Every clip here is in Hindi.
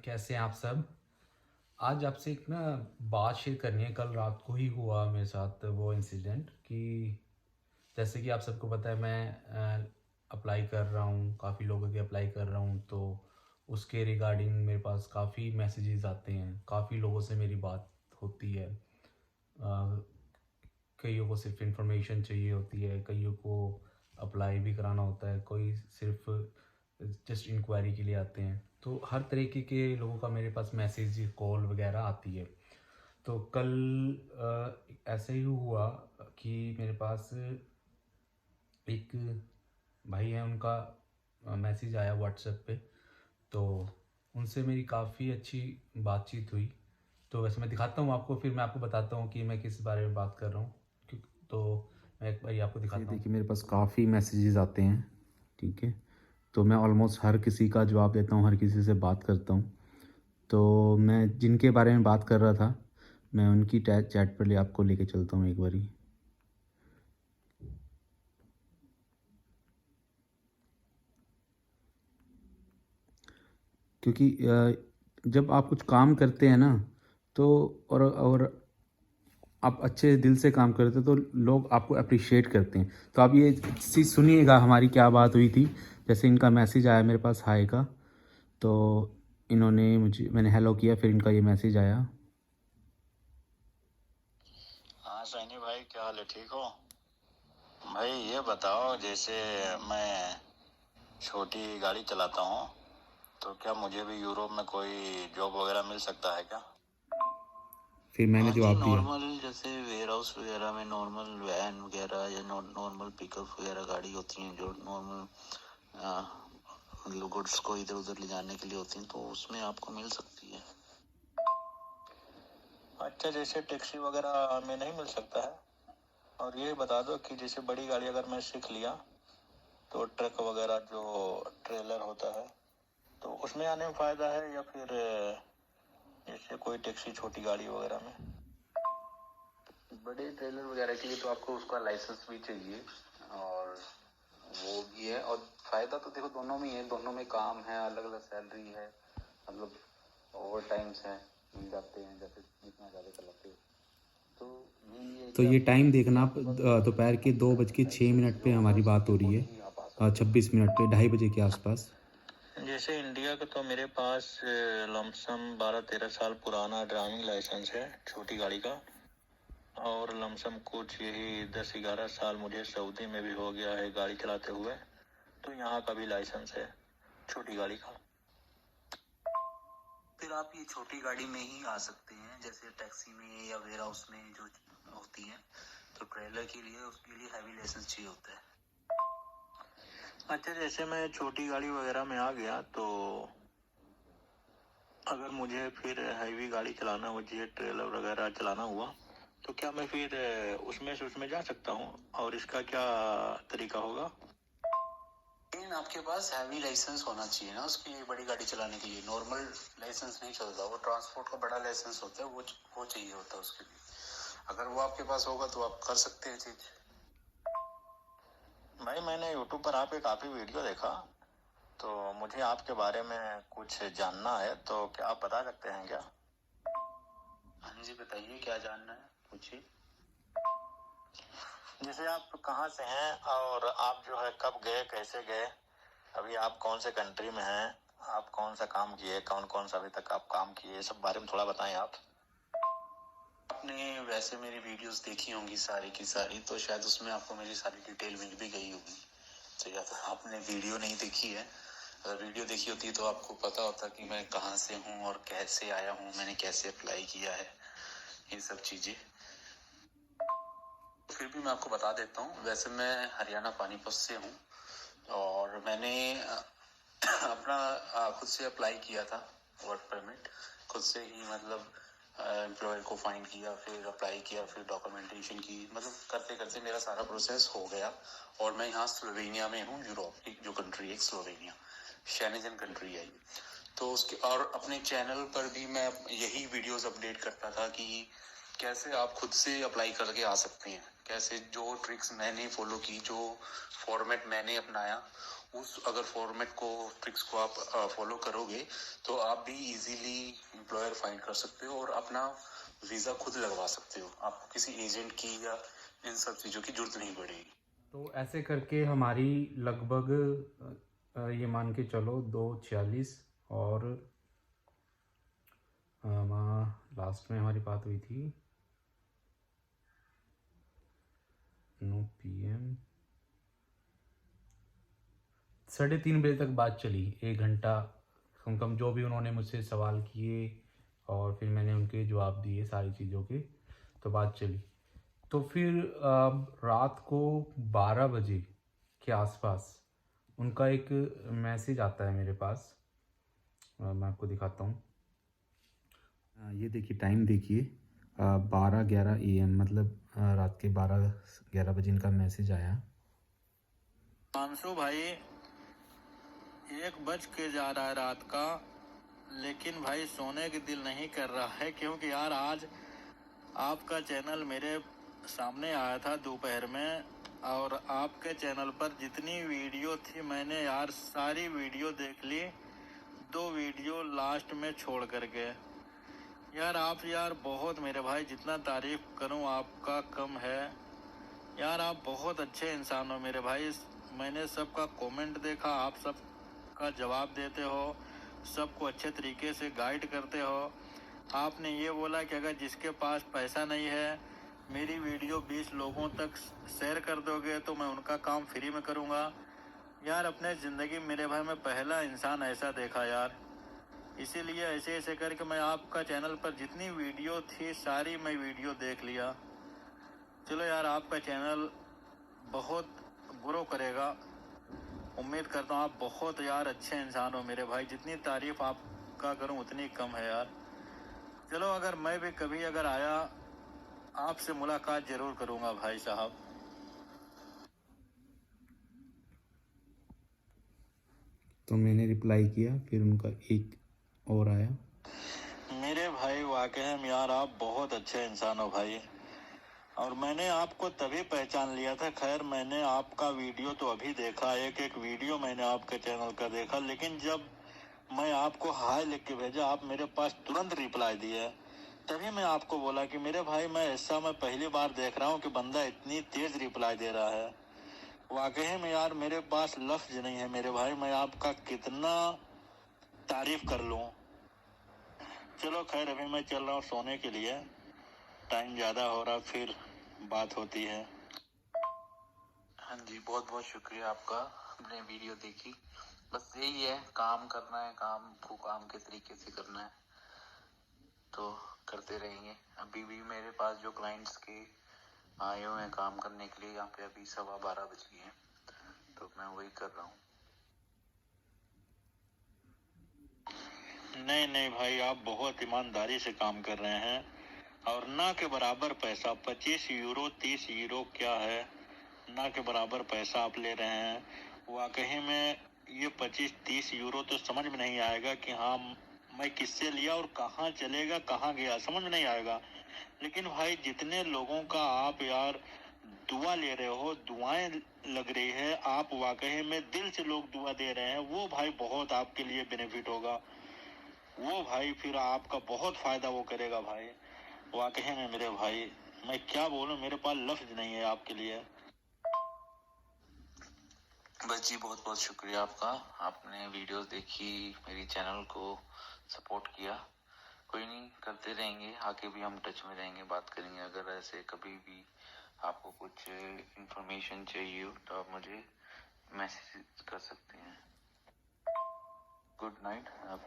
कैसे हैं आप सब? आज आपसे एक ना बात शेयर करनी है। कल रात को ही हुआ मेरे साथ वो इंसिडेंट कि जैसे कि आप सबको पता है मैं अप्लाई कर रहा हूँ, काफ़ी लोगों के अप्लाई कर रहा हूँ, तो उसके रिगार्डिंग मेरे पास काफ़ी मैसेजेस आते हैं, काफ़ी लोगों से मेरी बात होती है। कईयों को सिर्फ इन्फॉर्मेशन चाहिए होती है, कईयों को अप्लाई भी कराना होता है, कोई सिर्फ जस्ट इंक्वायरी के लिए आते हैं। तो हर तरीके के लोगों का मेरे पास मैसेज कॉल वगैरह आती है। तो कल ऐसे ही हुआ कि मेरे पास एक भाई हैं, उनका मैसेज आया व्हाट्सएप पे। तो उनसे मेरी काफ़ी अच्छी बातचीत हुई। तो वैसे मैं दिखाता हूँ आपको, फिर मैं आपको बताता हूँ कि मैं किस बारे में बात कर रहा हूँ। तो मैं एक बार आपको ये दिखाता हूँ। देखिए मेरे पास काफ़ी मैसेजेस आते हैं। ठीक है, तो मैं ऑलमोस्ट हर किसी का जवाब देता हूँ, हर किसी से बात करता हूँ। तो मैं जिनके बारे में बात कर रहा था, मैं उनकी चैट पर आपको लेके चलता हूँ एक बारी। क्योंकि जब आप कुछ काम करते हैं ना, तो और आप अच्छे दिल से काम करते हैं तो लोग आपको अप्रिशिएट करते हैं। तो आप ये चीज़ सुनिएगा हमारी क्या बात हुई थी। जैसे इनका मैसेज आया मेरे पास हाय का, तो मैंने हेलो किया, फिर इनका ये मैसेज आया। हाँ सैनी भाई, क्या हाल है? ठीक हो भाई? ये बताओ, जैसे मैं छोटी गाड़ी चलाता हूँ, तो क्या मुझे भी यूरोप में कोई जॉब वगैरह मिल सकता है क्या? फिर मैंने हाँ जी, जवाब दिया। नॉर्मल जैसे वेयर हाउस वगैरह में नॉर्मल वैन वगैरह या नॉर्मल पिकअप वगैरह गाड़ी होती हैं जो नॉर्मल मतलब गुड्स को इधर उधर ले जाने के लिए होती हैं, तो उसमें आपको मिल सकती है। अच्छा, जैसे टैक्सी वगैरह में नहीं मिल सकता है? और ये बता दो कि जैसे बड़ी गाड़ी अगर मैं सीख लिया, तो ट्रक वगैरह जो ट्रेलर होता है, तो उसमें आने में फायदा है या फिर जैसे कोई टैक्सी छोटी गाड़ी वगैरह में? बड़े ट्रेलर वगैरह के लिए तो आपको उसका लाइसेंस भी चाहिए, और वो भी है। और फायदा तो देखो दोनों में ही है, दोनों में काम है, अलग अलग सैलरी है, मतलब ओवर टाइम्स है, मिल जाते हैं जैसे जितना ज़्यादा चलाते हो। तो मेन ये है तो कि ये आप टाइम देखना, आप आपके पास लाइसेंस दोपहर के होना चाहिए। 2:06 लाइसेंस पे जो होगा हमारी बात उसके हो रही अकॉर्डिंग ही आप आ है, सकते 26 पे, 2:30 के आसपास। हो। जैसे इंडिया का तो मेरे पास लमसम 12-13 साल पुराना ड्राइविंग लाइसेंस है छोटी गाड़ी का, और लमसम कुछ यही 10-11 साल मुझे सऊदी में भी हो गया है गाड़ी चलाते हुए, तो यहाँ का भी लाइसेंस है छोटी गाड़ी का। फिर आप ये छोटी गाड़ी में ही आ सकते हैं, जैसे टैक्सी में या वेयर हाउस में जो होती है। तो ट्रेलर के लिए उसके लिए हैवी लाइसेंस चाहिए होता है। अच्छा, जैसे मैं छोटी गाड़ी वगैरह में आ गया, तो अगर मुझे फिर हैवी गाड़ी चलाना हो, मुझे ट्रेलर वगैरह चलाना हुआ, तो क्या मैं फिर उसमें जा सकता हूँ? और इसका क्या तरीका होगा? लेकिन आपके पास हैवी लाइसेंस होना चाहिए ना उसके लिए, बड़ी गाड़ी चलाने के लिए नॉर्मल लाइसेंस नहीं चलता, वो ट्रांसपोर्ट का बड़ा लाइसेंस होता है, वो चाहिए होता है उसके लिए। अगर वो आपके पास होगा तो आप कर सकते हैं चीज। भाई, मैंने यूट्यूब पर आपके काफी वीडियो देखा, तो मुझे आपके बारे में कुछ जानना है, तो क्या आप बता सकते हैं क्या? हाँ जी, बताइए क्या जानना है, पूछिए। जैसे आप कहाँ से हैं, और आप जो है कब गए, कैसे गए, अभी आप कौन से कंट्री में हैं, आप कौन सा काम किए, कौन कौन सा अभी तक आप काम किए, सब बारे में थोड़ा बताएं आप। आपने वैसे मेरी वीडियोस देखी होंगी सारी की सारी, तो शायद उसमें आपको मेरी सारी डिटेल मिल भी गई होगी। तो या तो आपने वीडियो नहीं देखी है, अगर वीडियो देखी होती तो आपको पता होता कि मैं कहाँ से हूँ और कैसे आया हूँ, मैंने कैसे अप्लाई किया है, ये सब चीज़ें। फिर भी मैं आपको बता देता हूँ, वैसे मैं हरियाणा पानीपत से हूँ, और मैंने अपना खुद से अप्लाई किया था वर्क परमिट, खुद से ही, मतलब एम्प्लॉयर को फाइंड किया, फिर अप्लाई किया, फिर डॉक्यूमेंटेशन की, मतलब करते करते मेरा सारा प्रोसेस हो गया। और मैं यहाँ स्लोवेनिया में हूँ, यूरोप की जो कंट्री है स्लोवेनिया, शेनिजन कंट्री है ये। तो उसके और अपने चैनल पर भी मैं यही वीडियोस अपडेट करता था कि कैसे आप खुद से अप्लाई करके आ सकते हैं, कैसे जो ट्रिक्स मैंने फॉलो की, जो फॉर्मेट मैंने अपनाया, उस अगर फॉर्मेट को ट्रिक्स को आप फॉलो करोगे तो आप भी इजीली एम्प्लॉयर फाइंड कर सकते हो और अपना वीज़ा खुद लगवा सकते हो। आपको किसी एजेंट की या इन सब चीज़ों की जरूरत नहीं पड़ेगी। तो ऐसे करके हमारी लगभग ये मान के चलो 2:46 और लास्ट में हमारी बात हुई थी 9 PM 3:30 बजे तक बात चली। 1 घंटा कम कम जो भी उन्होंने मुझसे सवाल किए और फिर मैंने उनके जवाब दिए सारी चीज़ों के, तो बात चली। तो फिर रात को 12 बजे के आसपास उनका एक मैसेज आता है मेरे पास। मैं आपको दिखाता हूँ। ये देखिए, टाइम देखिए, 12:11 AM, मतलब रात के 12-11 बजे इनका मैसेज आया। मानसू भाई, 1 बज के जा रहा है रात का, लेकिन भाई सोने की दिल नहीं कर रहा है, क्योंकि यार आज आपका चैनल मेरे सामने आया था दोपहर में, और आपके चैनल पर जितनी वीडियो थी मैंने यार सारी वीडियो देख ली, 2 वीडियो लास्ट में छोड़ करके। यार आप यार बहुत, मेरे भाई जितना तारीफ करूं आपका कम है। यार आप बहुत अच्छे इंसान हो मेरे भाई। मैंने सबका कमेंट देखा, आप सबका जवाब देते हो, सबको अच्छे तरीके से गाइड करते हो। आपने ये बोला कि अगर जिसके पास पैसा नहीं है, मेरी वीडियो 20 लोगों तक शेयर कर दोगे तो मैं उनका काम फ्री में करूँगा। यार अपने ज़िंदगी में मेरे भाई मैं पहला इंसान ऐसा देखा यार। इसीलिए ऐसे ऐसे करके मैं आपका चैनल पर जितनी वीडियो थी सारी मैं वीडियो देख लिया। चलो यार, आपका चैनल बहुत ग्रो करेगा, उम्मीद करता हूँ। आप बहुत यार अच्छे इंसान हो मेरे भाई, जितनी तारीफ आपका करूँ उतनी कम है यार। चलो, अगर मैं भी कभी अगर आया आपसे मुलाकात जरूर करूँगा भाई साहब। तो मैंने रिप्लाई किया, फिर उनका एक और आया। मेरे भाई वाकई में यार आप बहुत अच्छे इंसान हो भाई, और मैंने आपको तभी पहचान लिया था। खैर मैंने आपका वीडियो तो अभी देखा, एक वीडियो मैंने आपके चैनल का देखा, लेकिन जब मैं आपको हाय लिख के भेजा, आप मेरे पास तुरंत रिप्लाई दिए। तभी मैं आपको बोला कि मेरे भाई मैं पहली बार देख रहा हूँ कि बंदा इतनी तेज रिप्लाई दे रहा है। वाकई में यार मेरे पास लफ्ज नहीं है मेरे भाई, मैं आपका कितना तारीफ कर लूँ। चलो खैर, अभी मैं चल रहा हूँ सोने के लिए, टाइम ज़्यादा हो रहा, फिर बात होती है। हाँ जी, बहुत बहुत शुक्रिया आपका, आपने वीडियो देखी। बस यही है, काम करना है, काम को काम के तरीके से करना है, तो करते रहेंगे। अभी भी मेरे पास जो क्लाइंट्स के आए हुए हैं काम करने के लिए, यहाँ पे अभी 12:15 बज गए हैं, तो मैं वही कर रहा हूँ। नहीं नहीं भाई, आप बहुत ईमानदारी से काम कर रहे हैं, और ना के बराबर पैसा, 25 यूरो 30 यूरो क्या है, ना के बराबर पैसा आप ले रहे हैं। वाकई में ये 25-30 यूरो तो समझ में नहीं आएगा कि हाँ मैं किससे लिया और कहाँ चलेगा, कहाँ गया, समझ में नहीं आएगा। लेकिन भाई जितने लोगों का आप यार दुआ ले रहे हो, दुआएं लग रही है, आप वाकई में दिल से लोग दुआ दे रहे हैं, वो भाई बहुत आपके लिए बेनिफिट होगा। वो भाई फिर आपका बहुत फायदा वो करेगा भाई। वाकई में मेरे भाई, मैं क्या बोलूं, मेरे पास लफ्ज नहीं है आपके लिए। बस जी, बहुत बहुत शुक्रिया आपका, आपने वीडियोस देखी, मेरी चैनल को सपोर्ट किया। कोई नहीं, करते रहेंगे, आगे भी हम टच में रहेंगे, बात करेंगे। अगर ऐसे कभी भी आपको कुछ इंफॉर्मेशन चाहिए हो तो आप मुझे मैसेज कर सकते हैं। Good night. अब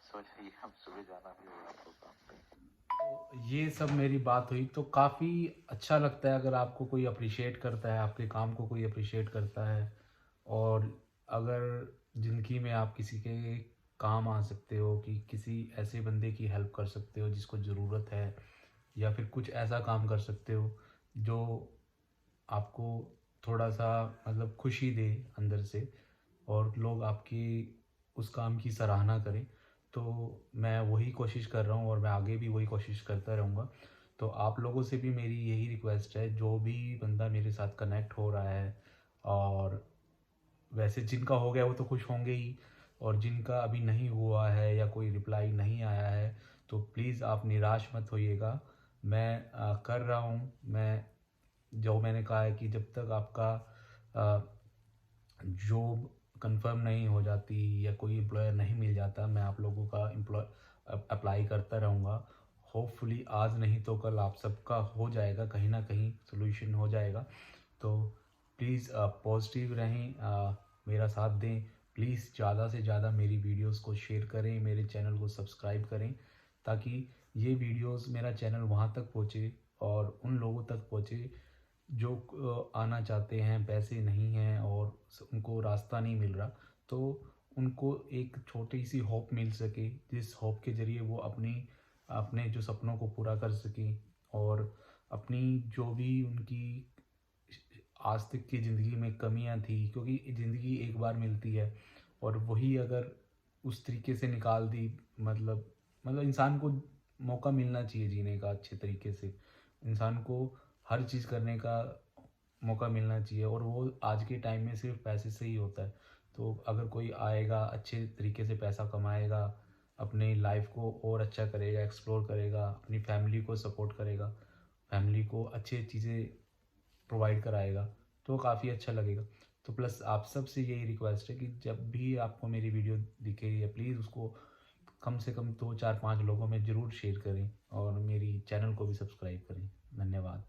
सो जाइए, अब सुबह जाना भी होगा आपको काम पे। तो ये सब मेरी बात हुई, तो काफ़ी अच्छा लगता है अगर आपको कोई अप्रिशिएट करता है, आपके काम को कोई अप्रिशिएट करता है, और अगर ज़िंदगी में आप किसी के काम आ सकते हो, कि किसी ऐसे बंदे की हेल्प कर सकते हो जिसको ज़रूरत है, या फिर कुछ ऐसा काम कर सकते हो जो आपको थोड़ा सा मतलब खुशी दे अंदर से, और लोग आपकी उस काम की सराहना करें, तो मैं वही कोशिश कर रहा हूँ और मैं आगे भी वही कोशिश करता रहूँगा। तो आप लोगों से भी मेरी यही रिक्वेस्ट है, जो भी बंदा मेरे साथ कनेक्ट हो रहा है और वैसे जिनका हो गया वो तो खुश होंगे ही, और जिनका अभी नहीं हुआ है या कोई रिप्लाई नहीं आया है तो प्लीज़ आप निराश मत होइएगा। मैं कर रहा हूँ। मैं जो मैंने कहा है कि जब तक आपका जॉब कंफर्म नहीं हो जाती या कोई एम्प्लॉयर नहीं मिल जाता, मैं आप लोगों का अप्लाई करता रहूँगा। होपफुली आज नहीं तो कल आप सबका हो जाएगा, कहीं ना कहीं सोल्यूशन हो जाएगा। तो प्लीज़ पॉजिटिव रहें, मेरा साथ दें। प्लीज़ ज़्यादा से ज़्यादा मेरी वीडियोस को शेयर करें, मेरे चैनल को सब्सक्राइब करें, ताकि ये वीडियोस मेरा चैनल वहाँ तक पहुँचे और उन लोगों तक पहुँचे जो आना चाहते हैं, पैसे नहीं हैं और उनको रास्ता नहीं मिल रहा। तो उनको एक छोटी सी होप मिल सके, जिस होप के ज़रिए वो अपने जो सपनों को पूरा कर सकें, और अपनी जो भी उनकी आज तक की ज़िंदगी में कमियां थी, क्योंकि ज़िंदगी एक बार मिलती है और वही अगर उस तरीके से निकाल दी, मतलब इंसान को मौका मिलना चाहिए जीने का अच्छे तरीके से। इंसान को हर चीज़ करने का मौका मिलना चाहिए, और वो आज के टाइम में सिर्फ पैसे से ही होता है। तो अगर कोई आएगा अच्छे तरीके से पैसा कमाएगा, अपने लाइफ को और अच्छा करेगा, एक्सप्लोर करेगा, अपनी फैमिली को सपोर्ट करेगा, फैमिली को अच्छी चीज़ें प्रोवाइड कराएगा, तो काफ़ी अच्छा लगेगा। तो प्लस आप सब से यही रिक्वेस्ट है कि जब भी आपको मेरी वीडियो दिखे, या प्लीज़ उसको कम से कम 2 4 5 लोगों में ज़रूर शेयर करें और मेरी चैनल को भी सब्सक्राइब करें। धन्यवाद।